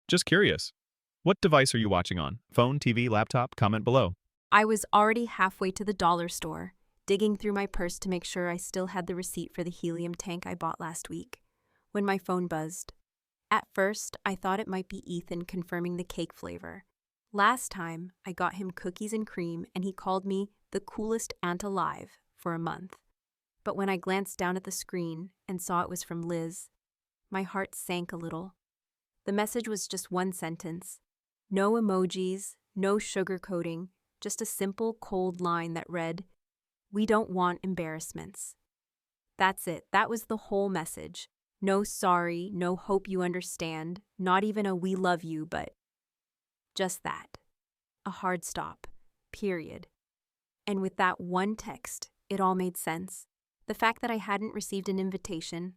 Just curious. What device are you watching on? Phone, TV, laptop? Comment below. I was already halfway to the dollar store, digging through my purse to make sure I still had the receipt for the helium tank I bought last week, when my phone buzzed. At first, I thought it might be Ethan confirming the cake flavor. Last time, I got him cookies and cream and he called me the coolest aunt alive for a month. But when I glanced down at the screen and saw it was from Liz, my heart sank a little. The message was just one sentence. No emojis, no sugarcoating, just a simple, cold line that read, "We don't want embarrassments." That's it. That was the whole message. No sorry, no hope you understand, not even a we love you, but just that. A hard stop. Period. And with that one text, it all made sense. The fact that I hadn't received an invitation.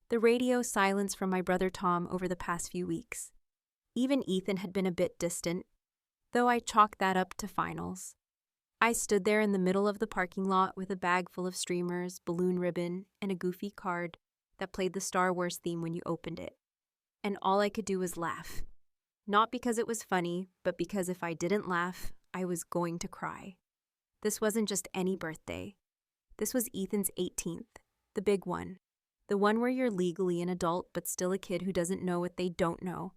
The radio silence from my brother Tom over the past few weeks. Even Ethan had been a bit distant, though I chalked that up to finals. I stood there in the middle of the parking lot with a bag full of streamers, balloon ribbon, and a goofy card that played the Star Wars theme when you opened it. And all I could do was laugh. Not because it was funny, but because if I didn't laugh, I was going to cry. This wasn't just any birthday. This was Ethan's 18th, the big one. The one where you're legally an adult but still a kid who doesn't know what they don't know.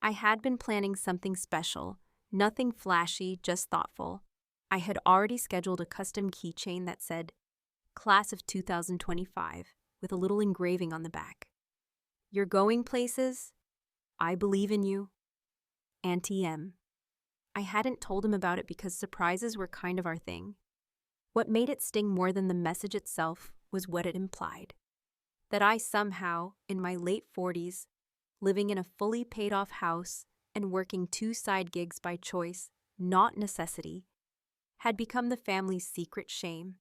I had been planning something special, nothing flashy, just thoughtful. I had already scheduled a custom keychain that said, Class of 2025, with a little engraving on the back. You're going places? I believe in you. Auntie M. I hadn't told him about it because surprises were kind of our thing. What made it sting more than the message itself was what it implied. That I somehow, in my late 40s, living in a fully paid-off house and working 2 side gigs by choice, not necessity, had become the family's secret shame.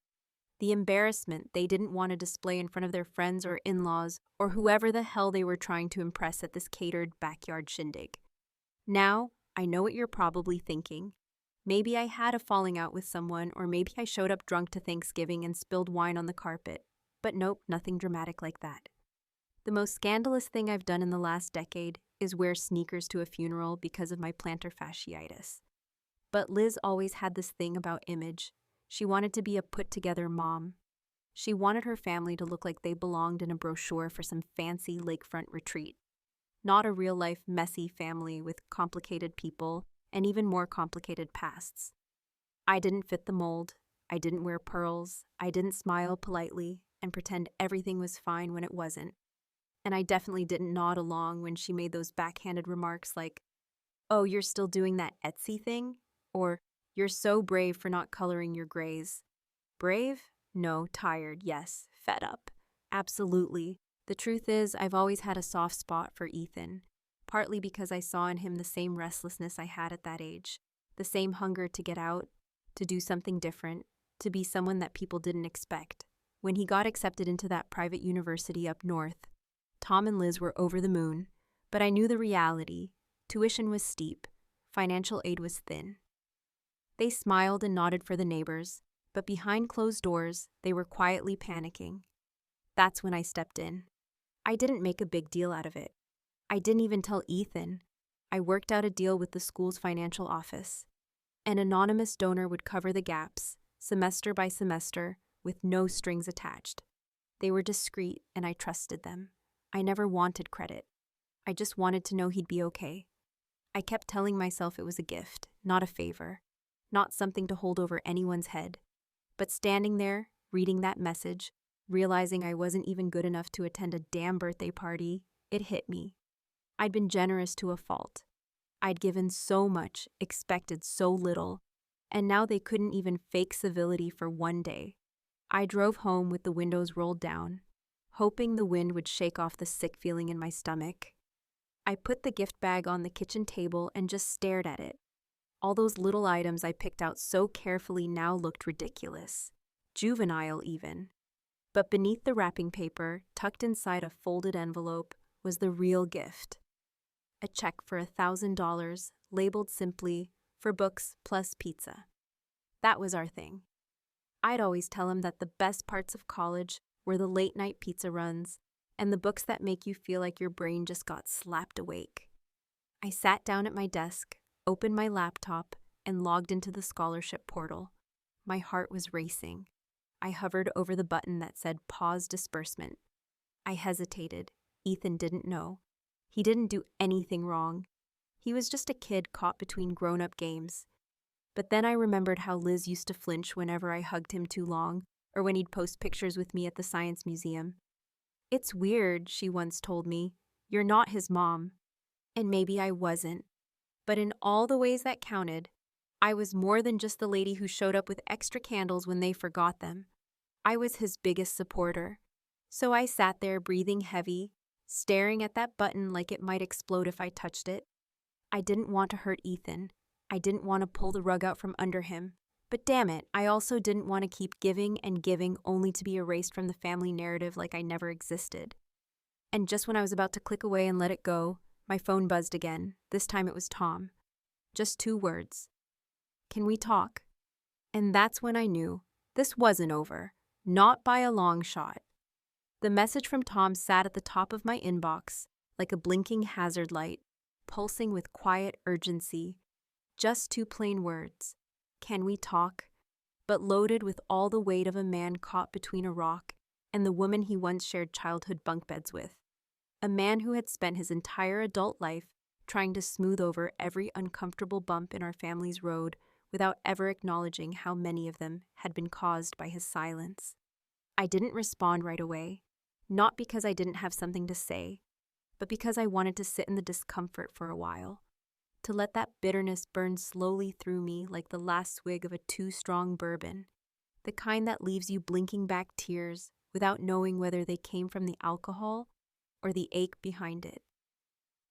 The embarrassment they didn't want to display in front of their friends or in-laws or whoever the hell they were trying to impress at this catered backyard shindig. Now, I know what you're probably thinking. Maybe I had a falling out with someone, or maybe I showed up drunk to Thanksgiving and spilled wine on the carpet. But nope, nothing dramatic like that. The most scandalous thing I've done in the last decade is wear sneakers to a funeral because of my plantar fasciitis. But Liz always had this thing about image. She wanted to be a put-together mom. She wanted her family to look like they belonged in a brochure for some fancy lakefront retreat. Not a real-life, messy family with complicated people and even more complicated pasts. I didn't fit the mold. I didn't wear pearls. I didn't smile politely and pretend everything was fine when it wasn't. And I definitely didn't nod along when she made those backhanded remarks like, "Oh, you're still doing that Etsy thing?" Or, "You're so brave for not coloring your grays." Brave? No. Tired, yes. Fed up. Absolutely. The truth is, I've always had a soft spot for Ethan, partly because I saw in him the same restlessness I had at that age, the same hunger to get out, to do something different, to be someone that people didn't expect. When he got accepted into that private university up north, Tom and Liz were over the moon, but I knew the reality. Tuition was steep, financial aid was thin. They smiled and nodded for the neighbors, but behind closed doors, they were quietly panicking. That's when I stepped in. I didn't make a big deal out of it. I didn't even tell Ethan. I worked out a deal with the school's financial office. An anonymous donor would cover the gaps, semester by semester, with no strings attached. They were discreet, and I trusted them. I never wanted credit. I just wanted to know he'd be okay. I kept telling myself it was a gift, not a favor, not something to hold over anyone's head. But standing there, reading that message, realizing I wasn't even good enough to attend a damn birthday party, it hit me. I'd been generous to a fault. I'd given so much, expected so little, and now they couldn't even fake civility for one day. I drove home with the windows rolled down, hoping the wind would shake off the sick feeling in my stomach. I put the gift bag on the kitchen table and just stared at it. All those little items I picked out so carefully now looked ridiculous, juvenile even. But beneath the wrapping paper, tucked inside a folded envelope, was the real gift. A check for $1,000, labeled simply, "For books plus pizza." That was our thing. I'd always tell him that the best parts of college were the late-night pizza runs and the books that make you feel like your brain just got slapped awake. I sat down at my desk, opened my laptop, and logged into the scholarship portal. My heart was racing. I hovered over the button that said Pause Disbursement. I hesitated. Ethan didn't know. He didn't do anything wrong. He was just a kid caught between grown-up games. But then I remembered how Liz used to flinch whenever I hugged him too long, or when he'd post pictures with me at the science museum. "It's weird," she once told me. "You're not his mom." And maybe I wasn't. But in all the ways that counted, I was more than just the lady who showed up with extra candles when they forgot them. I was his biggest supporter. So I sat there breathing heavy, staring at that button like it might explode if I touched it. I didn't want to hurt Ethan. I didn't want to pull the rug out from under him. But damn it, I also didn't want to keep giving and giving only to be erased from the family narrative like I never existed. And just when I was about to click away and let it go, my phone buzzed again. This time it was Tom. Just 2 words. "Can we talk?" And that's when I knew this wasn't over. Not by a long shot. The message from Tom sat at the top of my inbox, like a blinking hazard light, pulsing with quiet urgency. Just 2 plain words. "Can we talk?" But loaded with all the weight of a man caught between a rock and the woman he once shared childhood bunk beds with. A man who had spent his entire adult life trying to smooth over every uncomfortable bump in our family's road without ever acknowledging how many of them had been caused by his silence. I didn't respond right away, not because I didn't have something to say, but because I wanted to sit in the discomfort for a while, to let that bitterness burn slowly through me like the last swig of a too strong bourbon, the kind that leaves you blinking back tears without knowing whether they came from the alcohol or the ache behind it.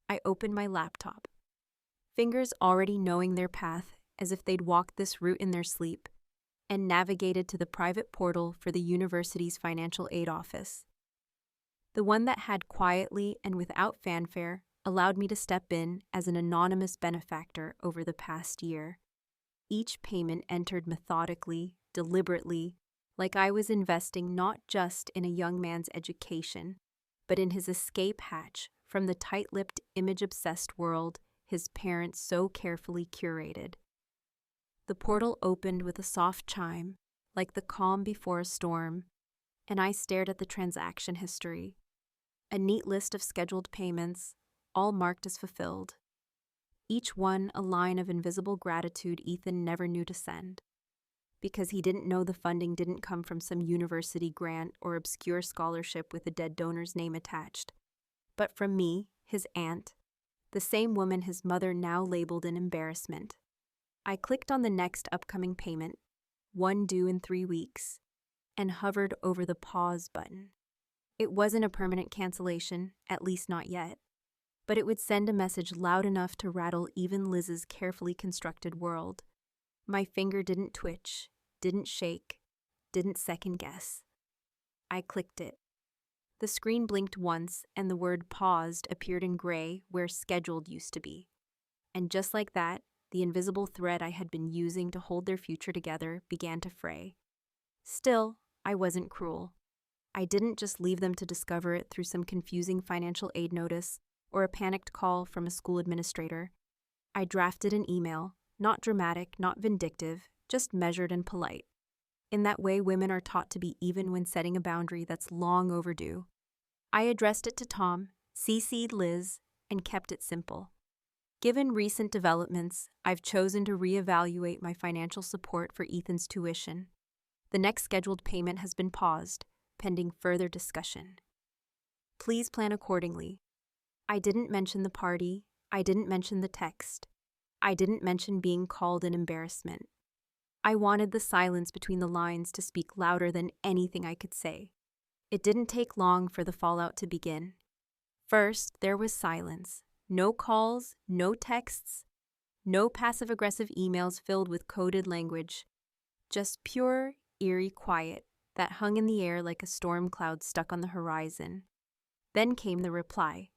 I opened my laptop, fingers already knowing their path as if they'd walked this route in their sleep, and navigated to the private portal for the university's financial aid office. The one that had quietly and without fanfare allowed me to step in as an anonymous benefactor over the past year. Each payment entered methodically, deliberately, like I was investing not just in a young man's education, but in his escape hatch from the tight-lipped, image-obsessed world his parents so carefully curated. The portal opened with a soft chime, like the calm before a storm, and I stared at the transaction history. A neat list of scheduled payments, all marked as fulfilled. Each one a line of invisible gratitude Ethan never knew to send, because he didn't know the funding didn't come from some university grant or obscure scholarship with a dead donor's name attached, but from me, his aunt, the same woman his mother now labeled an embarrassment. I clicked on the next upcoming payment, one due in 3 weeks, and hovered over the pause button. It wasn't a permanent cancellation, at least not yet, but it would send a message loud enough to rattle even Liz's carefully constructed world. My finger didn't twitch, didn't shake, didn't second guess. I clicked it. The screen blinked once and the word paused appeared in gray where scheduled used to be. And just like that, the invisible thread I had been using to hold their future together began to fray. Still, I wasn't cruel. I didn't just leave them to discover it through some confusing financial aid notice or a panicked call from a school administrator. I drafted an email, not dramatic, not vindictive, just measured and polite. In that way women are taught to be even when setting a boundary that's long overdue. I addressed it to Tom, CC'd Liz, and kept it simple. Given recent developments, I've chosen to reevaluate my financial support for Ethan's tuition. The next scheduled payment has been paused, pending further discussion. Please plan accordingly. I didn't mention the party. I didn't mention the text. I didn't mention being called an embarrassment. I wanted the silence between the lines to speak louder than anything I could say. It didn't take long for the fallout to begin. First, there was silence. No calls, no texts, no passive-aggressive emails filled with coded language. Just pure, eerie quiet that hung in the air like a storm cloud stuck on the horizon. Then came the reply,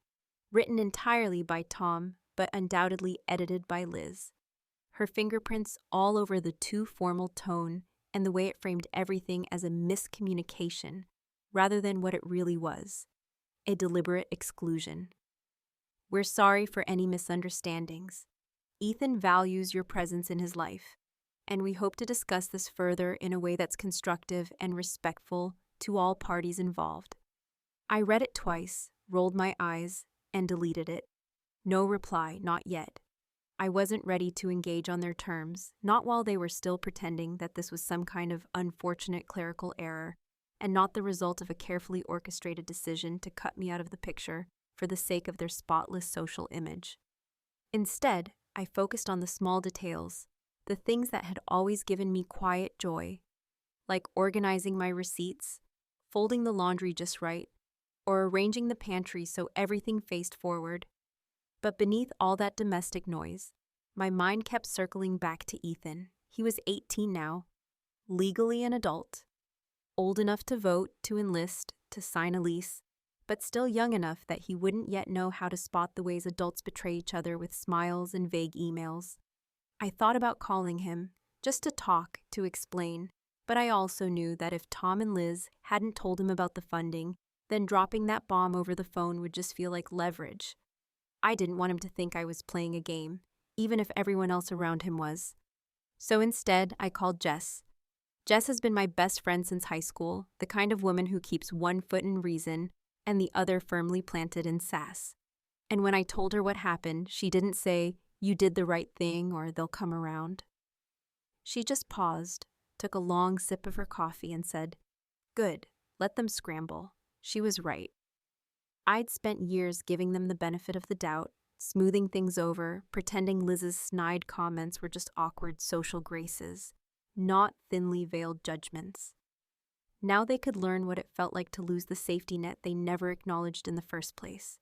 written entirely by Tom, but undoubtedly edited by Liz. Her fingerprints all over the too formal tone and the way it framed everything as a miscommunication rather than what it really was, a deliberate exclusion. We're sorry for any misunderstandings. Ethan values your presence in his life, and we hope to discuss this further in a way that's constructive and respectful to all parties involved. I read it twice, rolled my eyes, and deleted it. No reply, not yet. I wasn't ready to engage on their terms, not while they were still pretending that this was some kind of unfortunate clerical error, and not the result of a carefully orchestrated decision to cut me out of the picture for the sake of their spotless social image. Instead, I focused on the small details, the things that had always given me quiet joy, like organizing my receipts, folding the laundry just right, or arranging the pantry so everything faced forward. But beneath all that domestic noise, my mind kept circling back to Ethan. He was 18 now, legally an adult, old enough to vote, to enlist, to sign a lease, but still young enough that he wouldn't yet know how to spot the ways adults betray each other with smiles and vague emails. I thought about calling him, just to talk, to explain, but I also knew that if Tom and Liz hadn't told him about the funding, then dropping that bomb over the phone would just feel like leverage. I didn't want him to think I was playing a game, even if everyone else around him was. So instead, I called Jess. Jess has been my best friend since high school, the kind of woman who keeps one foot in reason and the other firmly planted in sass. And when I told her what happened, she didn't say, "You did the right thing," or "they'll come around." She just paused, took a long sip of her coffee, and said, "Good, let them scramble." She was right. I'd spent years giving them the benefit of the doubt, smoothing things over, pretending Liz's snide comments were just awkward social graces, not thinly veiled judgments. Now they could learn what it felt like to lose the safety net they never acknowledged in the first place.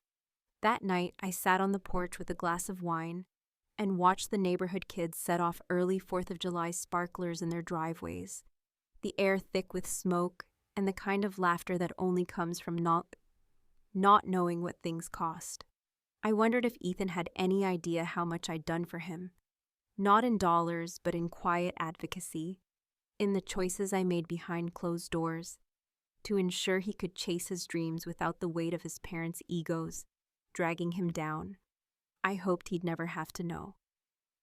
That night, I sat on the porch with a glass of wine and watched the neighborhood kids set off early 4th of July sparklers in their driveways, the air thick with smoke and the kind of laughter that only comes from not knowing what things cost. I wondered if Ethan had any idea how much I'd done for him, not in dollars, but in quiet advocacy, in the choices I made behind closed doors, to ensure he could chase his dreams without the weight of his parents' egos dragging him down. I hoped he'd never have to know.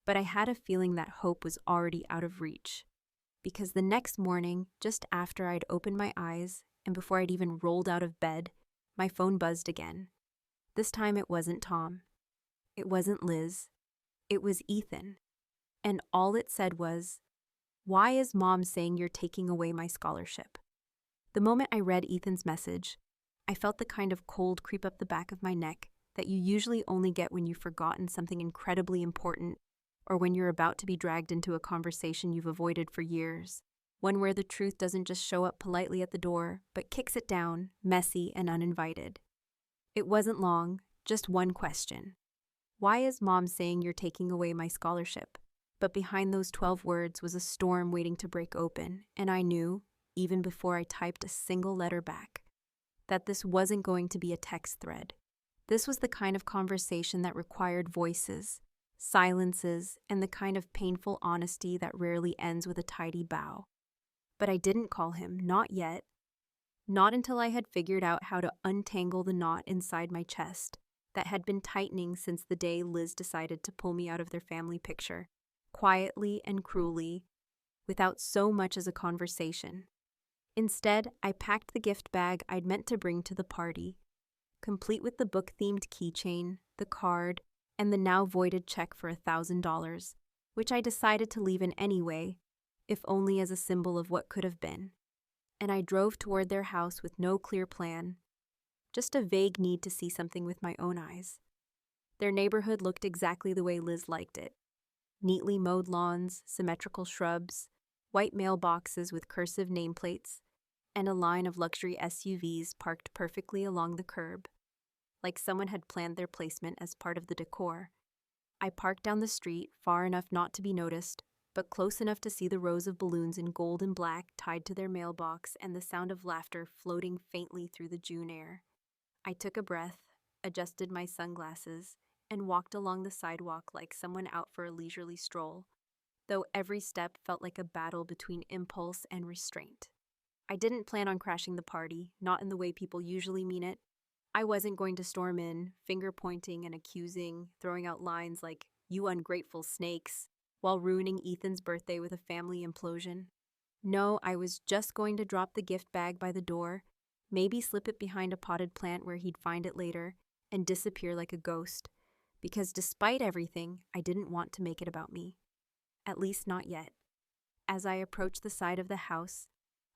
But I had a feeling that hope was already out of reach, because the next morning, just after I'd opened my eyes and before I'd even rolled out of bed, my phone buzzed again. This time it wasn't Tom. It wasn't Liz. It was Ethan. And all it said was, "Why is Mom saying you're taking away my scholarship?" The moment I read Ethan's message, I felt the kind of cold creep up the back of my neck that you usually only get when you've forgotten something incredibly important or when you're about to be dragged into a conversation you've avoided for years, one where the truth doesn't just show up politely at the door, but kicks it down, messy and uninvited. It wasn't long, just one question. Why is Mom saying you're taking away my scholarship? But behind those 12 words was a storm waiting to break open, and I knew, even before I typed a single letter back, that this wasn't going to be a text thread. This was the kind of conversation that required voices, silences, and the kind of painful honesty that rarely ends with a tidy bow. But I didn't call him, not yet. Not until I had figured out how to untangle the knot inside my chest that had been tightening since the day Liz decided to pull me out of their family picture, quietly and cruelly, without so much as a conversation. Instead, I packed the gift bag I'd meant to bring to the party, complete with the book-themed keychain, the card, and the now voided check for $1,000, which I decided to leave in anyway, if only as a symbol of what could have been. And I drove toward their house with no clear plan, just a vague need to see something with my own eyes. Their neighborhood looked exactly the way Liz liked it. Neatly mowed lawns, symmetrical shrubs, white mailboxes with cursive nameplates, and a line of luxury SUVs parked perfectly along the curb, like someone had planned their placement as part of the decor. I parked down the street, far enough not to be noticed, but close enough to see the rows of balloons in gold and black tied to their mailbox and the sound of laughter floating faintly through the June air. I took a breath, adjusted my sunglasses, and walked along the sidewalk like someone out for a leisurely stroll, though every step felt like a battle between impulse and restraint. I didn't plan on crashing the party, not in the way people usually mean it. I wasn't going to storm in, finger pointing and accusing, throwing out lines like, "You ungrateful snakes," while ruining Ethan's birthday with a family implosion. No, I was just going to drop the gift bag by the door, maybe slip it behind a potted plant where he'd find it later, and disappear like a ghost. Because despite everything, I didn't want to make it about me. At least not yet. As I approached the side of the house,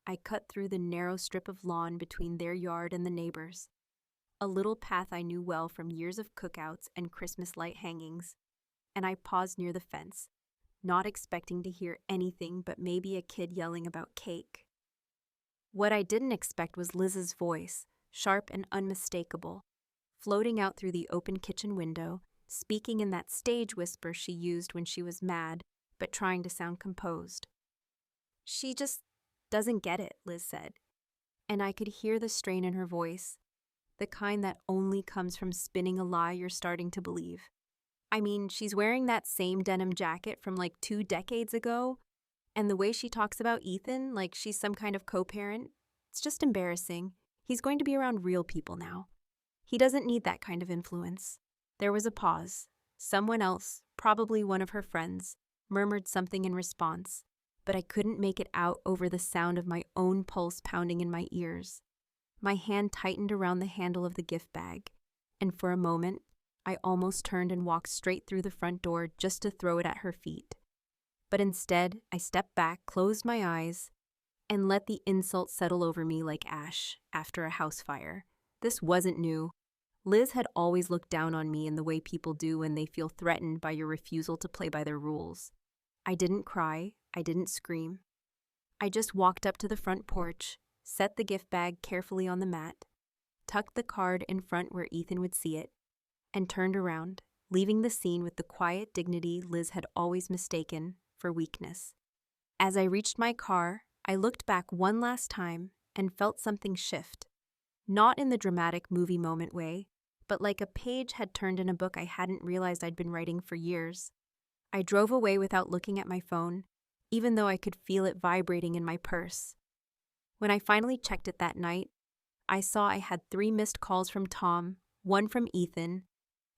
I cut through the narrow strip of lawn between their yard and the neighbors. A little path I knew well from years of cookouts and Christmas light hangings, and I paused near the fence, not expecting to hear anything but maybe a kid yelling about cake. What I didn't expect was Liz's voice, sharp and unmistakable, floating out through the open kitchen window, speaking in that stage whisper she used when she was mad, but trying to sound composed. "She just doesn't get it," Liz said, and I could hear the strain in her voice, the kind that only comes from spinning a lie you're starting to believe. I mean, she's wearing that same denim jacket from like 2 decades ago, and the way she talks about Ethan like she's some kind of co-parent, it's just embarrassing. He's going to be around real people now. He doesn't need that kind of influence. There was a pause. Someone else, probably one of her friends, murmured something in response, but I couldn't make it out over the sound of my own pulse pounding in my ears. My hand tightened around the handle of the gift bag, and for a moment, I almost turned and walked straight through the front door just to throw it at her feet. But instead, I stepped back, closed my eyes, and let the insult settle over me like ash after a house fire. This wasn't new. Liz had always looked down on me in the way people do when they feel threatened by your refusal to play by their rules. I didn't cry. I didn't scream. I just walked up to the front porch, set the gift bag carefully on the mat, tucked the card in front where Ethan would see it, and turned around, leaving the scene with the quiet dignity Liz had always mistaken for weakness. As I reached my car, I looked back one last time and felt something shift. Not in the dramatic movie moment way, but like a page had turned in a book I hadn't realized I'd been writing for years. I drove away without looking at my phone, even though I could feel it vibrating in my purse. When I finally checked it that night, I saw I had 3 missed calls from Tom, 1 from Ethan,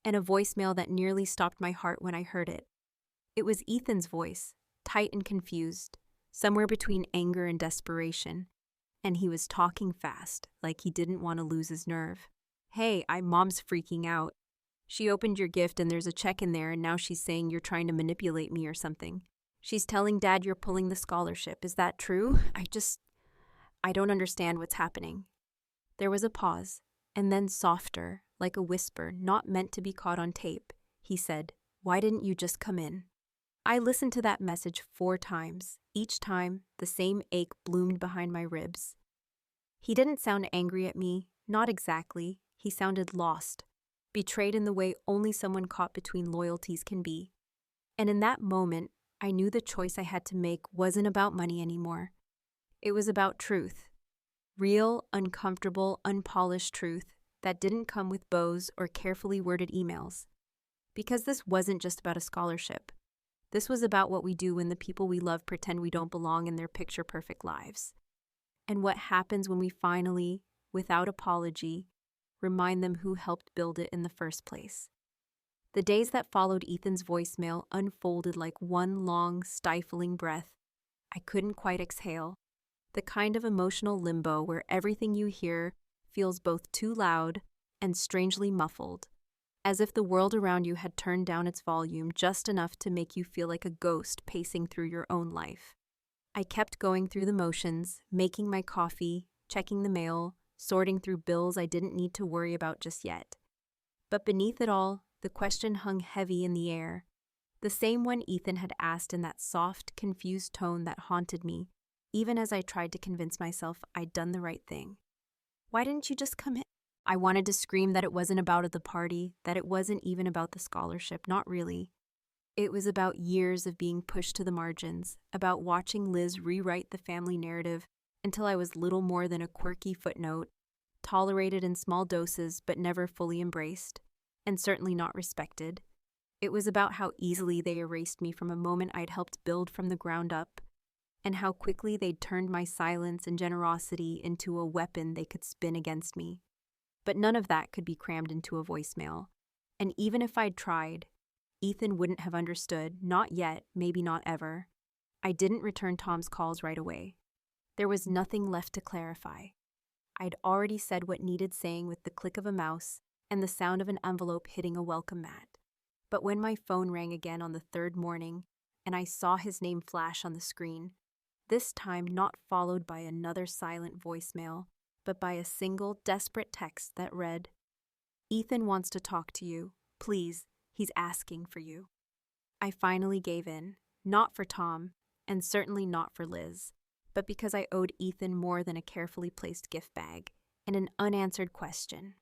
and a voicemail that nearly stopped my heart when I heard it. It was Ethan's voice, tight and confused, somewhere between anger and desperation, and he was talking fast, like he didn't want to lose his nerve. "Hey, Mom's freaking out. She opened your gift and there's a check in there and now she's saying you're trying to manipulate me or something. She's telling Dad you're pulling the scholarship. Is that true? I don't understand what's happening." There was a pause, and then softer, like a whisper not meant to be caught on tape, he said, "Why didn't you just come in?" I listened to that message 4 times. Each time, the same ache bloomed behind my ribs. He didn't sound angry at me, not exactly. He sounded lost, betrayed in the way only someone caught between loyalties can be. And in that moment, I knew the choice I had to make wasn't about money anymore. It was about truth. Real, uncomfortable, unpolished truth that didn't come with bows or carefully worded emails. Because this wasn't just about a scholarship. This was about what we do when the people we love pretend we don't belong in their picture-perfect lives. And what happens when we finally, without apology, remind them who helped build it in the first place. The days that followed Ethan's voicemail unfolded like one long, stifling breath. I couldn't quite exhale. The kind of emotional limbo where everything you hear feels both too loud and strangely muffled, as if the world around you had turned down its volume just enough to make you feel like a ghost pacing through your own life. I kept going through the motions, making my coffee, checking the mail, sorting through bills I didn't need to worry about just yet. But beneath it all, the question hung heavy in the air, the same one Ethan had asked in that soft, confused tone that haunted me, even as I tried to convince myself I'd done the right thing. "Why didn't you just come in?" I wanted to scream that it wasn't about the party, that it wasn't even about the scholarship, not really. It was about years of being pushed to the margins, about watching Liz rewrite the family narrative until I was little more than a quirky footnote, tolerated in small doses but never fully embraced, and certainly not respected. It was about how easily they erased me from a moment I'd helped build from the ground up, and how quickly they'd turned my silence and generosity into a weapon they could spin against me. But none of that could be crammed into a voicemail. And even if I'd tried, Ethan wouldn't have understood, not yet, maybe not ever. I didn't return Tom's calls right away. There was nothing left to clarify. I'd already said what needed saying with the click of a mouse and the sound of an envelope hitting a welcome mat. But when my phone rang again on the third morning, and I saw his name flash on the screen, this time not followed by another silent voicemail, but by a single, desperate text that read, "Ethan wants to talk to you. Please, he's asking for you." I finally gave in, not for Tom, and certainly not for Liz, but because I owed Ethan more than a carefully placed gift bag and an unanswered question.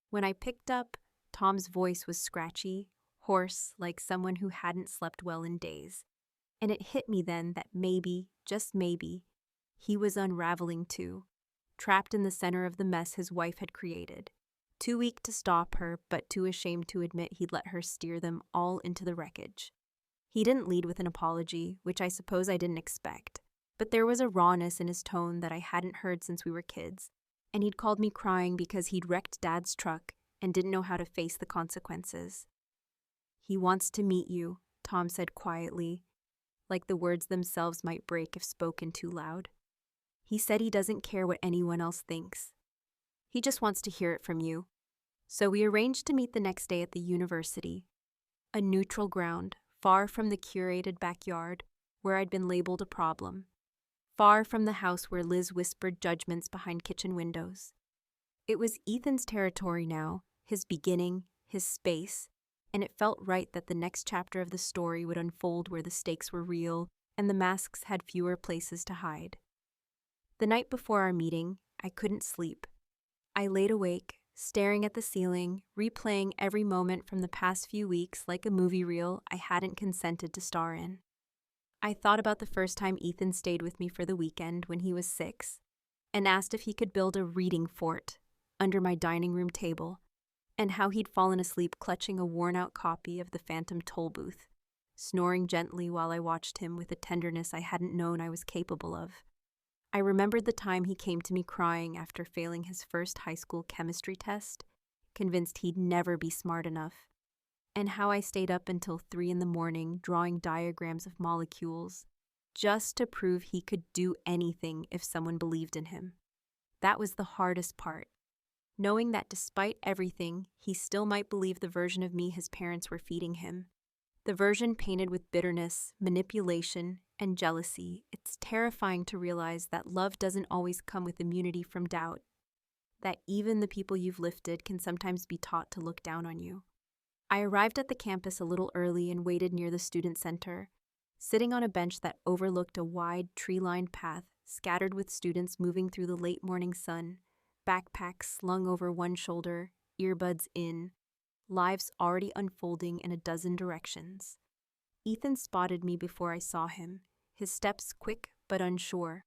When I picked up, Tom's voice was scratchy, hoarse, like someone who hadn't slept well in days, and it hit me then that maybe, just maybe, he was unraveling too, trapped in the center of the mess his wife had created, too weak to stop her, but too ashamed to admit he'd let her steer them all into the wreckage. He didn't lead with an apology, which I suppose I didn't expect, but there was a rawness in his tone that I hadn't heard since we were kids, and he'd called me crying because he'd wrecked Dad's truck and didn't know how to face the consequences. "He wants to meet you," Tom said quietly, like the words themselves might break if spoken too loud. "He said he doesn't care what anyone else thinks. He just wants to hear it from you." So we arranged to meet the next day at the university, a neutral ground, far from the curated backyard where I'd been labeled a problem, far from the house where Liz whispered judgments behind kitchen windows. It was Ethan's territory now, his beginning, his space, and it felt right that the next chapter of the story would unfold where the stakes were real and the masks had fewer places to hide. The night before our meeting, I couldn't sleep. I laid awake, staring at the ceiling, replaying every moment from the past few weeks like a movie reel I hadn't consented to star in. I thought about the first time Ethan stayed with me for the weekend when he was 6, and asked if he could build a reading fort under my dining room table, and how he'd fallen asleep clutching a worn-out copy of The Phantom Toll Booth, snoring gently while I watched him with a tenderness I hadn't known I was capable of. I remembered the time he came to me crying after failing his first high school chemistry test, convinced he'd never be smart enough, and how I stayed up until 3 a.m. drawing diagrams of molecules, just to prove he could do anything if someone believed in him. That was the hardest part. Knowing that despite everything, he still might believe the version of me his parents were feeding him. The version painted with bitterness, manipulation, and jealousy. It's terrifying to realize that love doesn't always come with immunity from doubt, that even the people you've lifted can sometimes be taught to look down on you. I arrived at the campus a little early and waited near the student center, sitting on a bench that overlooked a wide, tree-lined path scattered with students moving through the late morning sun, backpacks slung over one shoulder, earbuds in, lives already unfolding in a dozen directions. Ethan spotted me before I saw him, his steps quick but unsure,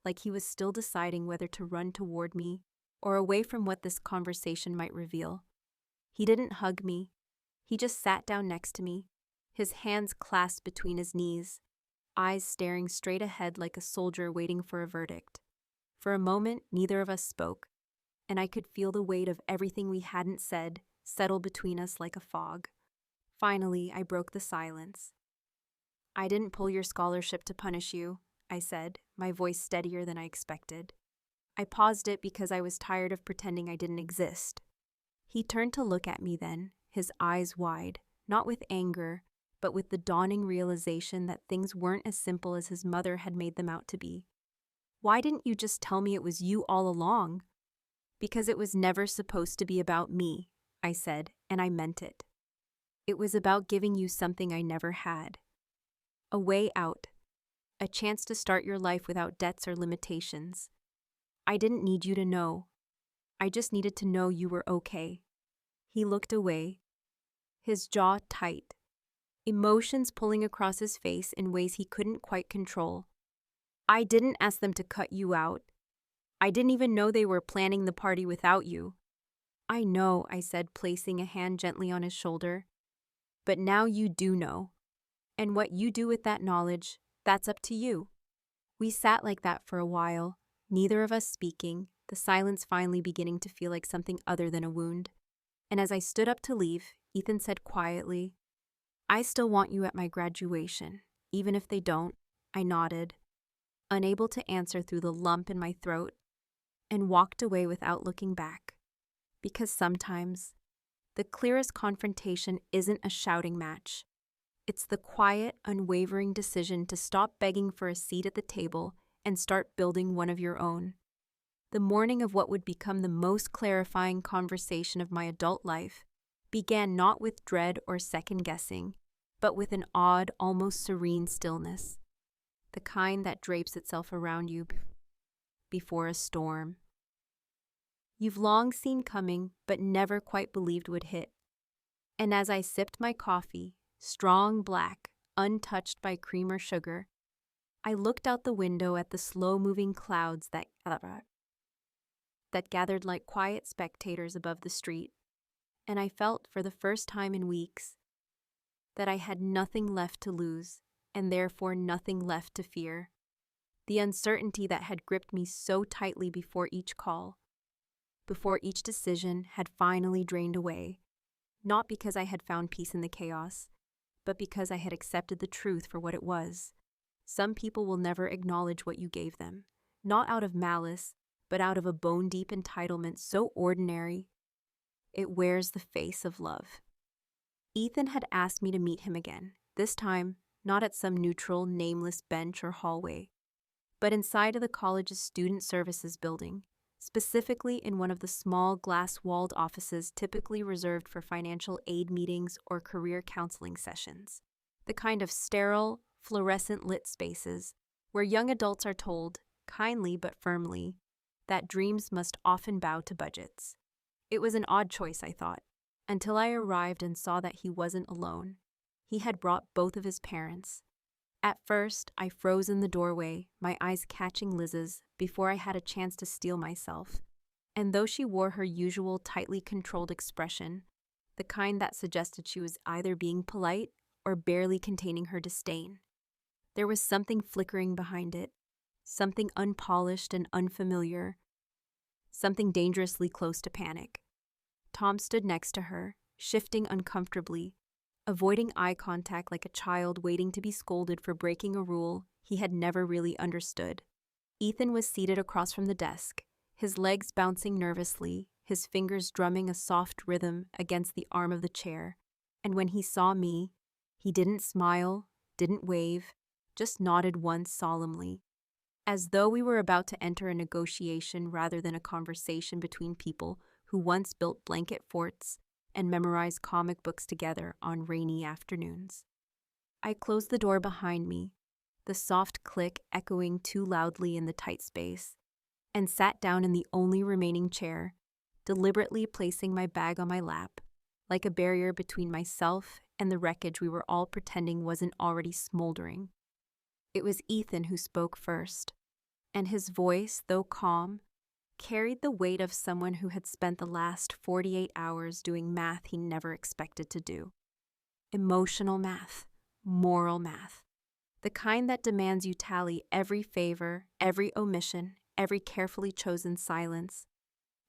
like he was still deciding whether to run toward me or away from what this conversation might reveal. He didn't hug me. He just sat down next to me, his hands clasped between his knees, eyes staring straight ahead like a soldier waiting for a verdict. For a moment, neither of us spoke, and I could feel the weight of everything we hadn't said settle between us like a fog. Finally, I broke the silence. "I didn't pull your scholarship to punish you," I said, my voice steadier than I expected. I paused it because I was tired of pretending I didn't exist. He turned to look at me then, his eyes wide, not with anger, but with the dawning realization that things weren't as simple as his mother had made them out to be. "Why didn't you just tell me it was you all along?" "Because it was never supposed to be about me," I said, and I meant it. "It was about giving you something I never had. A way out. A chance to start your life without debts or limitations. I didn't need you to know. I just needed to know you were okay." He looked away, his jaw tight, emotions pulling across his face in ways he couldn't quite control. "I didn't ask them to cut you out. I didn't even know they were planning the party without you." "I know," I said, placing a hand gently on his shoulder. "But now you do know. And what you do with that knowledge, that's up to you." We sat like that for a while, neither of us speaking, the silence finally beginning to feel like something other than a wound. And as I stood up to leave, Ethan said quietly, "I still want you at my graduation, even if they don't." I nodded, unable to answer through the lump in my throat, and walked away without looking back. Because sometimes, the clearest confrontation isn't a shouting match. It's the quiet, unwavering decision to stop begging for a seat at the table and start building one of your own. The morning of what would become the most clarifying conversation of my adult life began not with dread or second-guessing, but with an odd, almost serene stillness, the kind that drapes itself around you before a storm. You've long seen coming, but never quite believed would hit. And as I sipped my coffee, strong black, untouched by cream or sugar, I looked out the window at the slow-moving clouds that gathered like quiet spectators above the street, and I felt for the first time in weeks that I had nothing left to lose and therefore nothing left to fear. The uncertainty that had gripped me so tightly before each call, before each decision, had finally drained away, not because I had found peace in the chaos, but because I had accepted the truth for what it was. Some people will never acknowledge what you gave them, not out of malice, but out of a bone-deep entitlement so ordinary, it wears the face of love. Ethan had asked me to meet him again, this time not at some neutral, nameless bench or hallway, but inside of the college's student services building, specifically in one of the small glass-walled offices typically reserved for financial aid meetings or career counseling sessions. The kind of sterile, fluorescent-lit spaces where young adults are told, kindly but firmly, that dreams must often bow to budgets. It was an odd choice, I thought, until I arrived and saw that he wasn't alone. He had brought both of his parents. At first, I froze in the doorway, my eyes catching Liz's before I had a chance to steel myself. And though she wore her usual tightly controlled expression, the kind that suggested she was either being polite or barely containing her disdain, there was something flickering behind it, something unpolished and unfamiliar, something dangerously close to panic. Tom stood next to her, shifting uncomfortably, avoiding eye contact like a child waiting to be scolded for breaking a rule he had never really understood. Ethan was seated across from the desk, his legs bouncing nervously, his fingers drumming a soft rhythm against the arm of the chair, and when he saw me, he didn't smile, didn't wave, just nodded once solemnly, as though we were about to enter a negotiation rather than a conversation between people who once built blanket forts and memorized comic books together on rainy afternoons. I closed the door behind me, the soft click echoing too loudly in the tight space, and sat down in the only remaining chair, deliberately placing my bag on my lap, like a barrier between myself and the wreckage we were all pretending wasn't already smoldering. It was Ethan who spoke first, and his voice, though calm, carried the weight of someone who had spent the last 48 hours doing math he never expected to do. Emotional math, moral math, the kind that demands you tally every favor, every omission, every carefully chosen silence,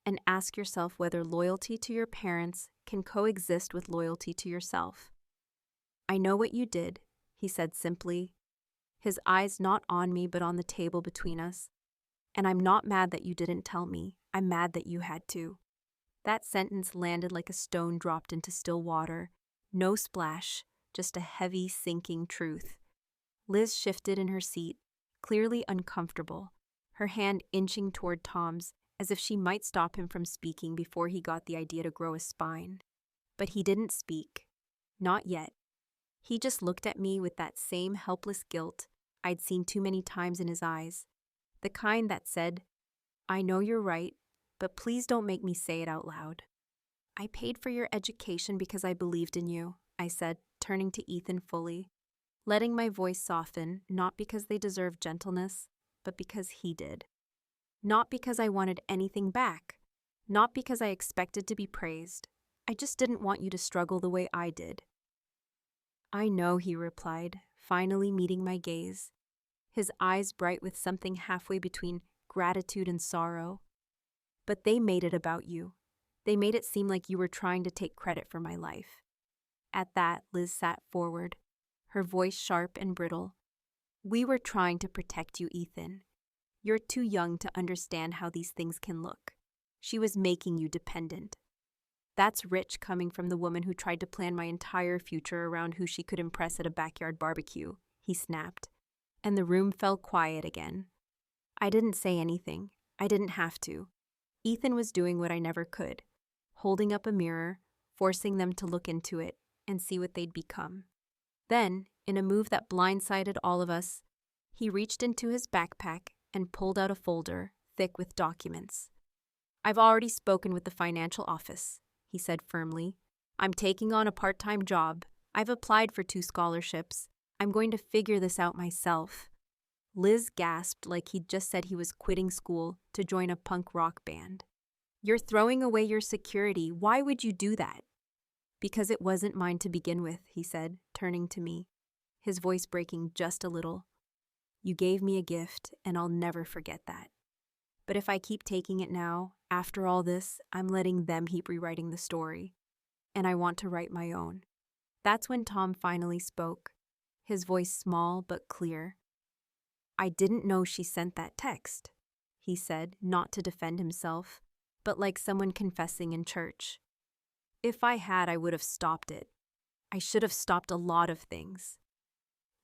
and ask yourself whether loyalty to your parents can coexist with loyalty to yourself. "I know what you did," he said simply, his eyes not on me but on the table between us. "And I'm not mad that you didn't tell me. I'm mad that you had to." That sentence landed like a stone dropped into still water. No splash, just a heavy, sinking truth. Liz shifted in her seat, clearly uncomfortable, her hand inching toward Tom's as if she might stop him from speaking before he got the idea to grow a spine. But he didn't speak. Not yet. He just looked at me with that same helpless guilt I'd seen too many times in his eyes. The kind that said, "I know you're right, but please don't make me say it out loud." "I paid for your education because I believed in you," I said, turning to Ethan fully, letting my voice soften, not because they deserved gentleness, but because he did. Not because I wanted anything back, not because I expected to be praised. I just didn't want you to struggle the way I did. "I know," he replied, finally meeting my gaze, his eyes bright with something halfway between gratitude and sorrow. But they made it about you. They made it seem like you were trying to take credit for my life. At that, Liz sat forward, her voice sharp and brittle. We were trying to protect you, Ethan. You're too young to understand how these things can look. She was making you dependent. That's rich coming from the woman who tried to plan my entire future around who she could impress at a backyard barbecue, he snapped. And the room fell quiet again. I didn't say anything. I didn't have to. Ethan was doing what I never could, holding up a mirror, forcing them to look into it and see what they'd become. Then, in a move that blindsided all of us, he reached into his backpack and pulled out a folder thick with documents. I've already spoken with the financial office, he said firmly. I'm taking on a part-time job. I've applied for 2 scholarships. I'm going to figure this out myself. Liz gasped like he'd just said he was quitting school to join a punk rock band. You're throwing away your security. Why would you do that? Because it wasn't mine to begin with, he said, turning to me, his voice breaking just a little. You gave me a gift, and I'll never forget that. But if I keep taking it now, after all this, I'm letting them keep rewriting the story. And I want to write my own. That's when Tom finally spoke, his voice small but clear. I didn't know she sent that text, he said, not to defend himself, but like someone confessing in church. If I had, I would have stopped it. I should have stopped a lot of things.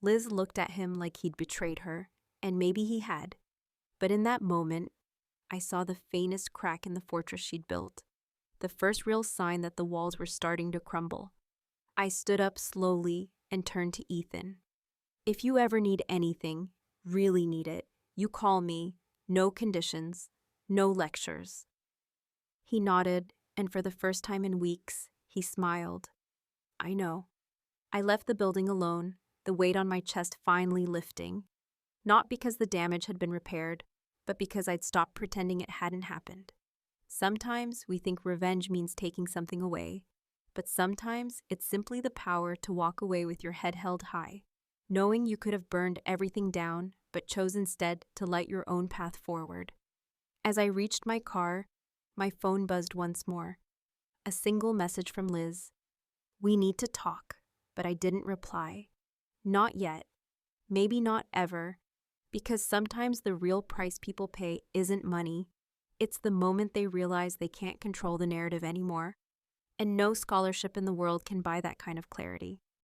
Liz looked at him like he'd betrayed her, and maybe he had. But in that moment, I saw the faintest crack in the fortress she'd built, the first real sign that the walls were starting to crumble. I stood up slowly and turned to Ethan. If you ever need anything, really need it, you call me. No conditions, no lectures. He nodded, and for the first time in weeks, he smiled. I know. I left the building alone, the weight on my chest finally lifting. Not because the damage had been repaired, but because I'd stopped pretending it hadn't happened. Sometimes we think revenge means taking something away, but sometimes it's simply the power to walk away with your head held high, knowing you could have burned everything down, but chose instead to light your own path forward. As I reached my car, my phone buzzed once more. A single message from Liz. We need to talk, but I didn't reply. Not yet. Maybe not ever. Because sometimes the real price people pay isn't money. It's the moment they realize they can't control the narrative anymore. And no scholarship in the world can buy that kind of clarity.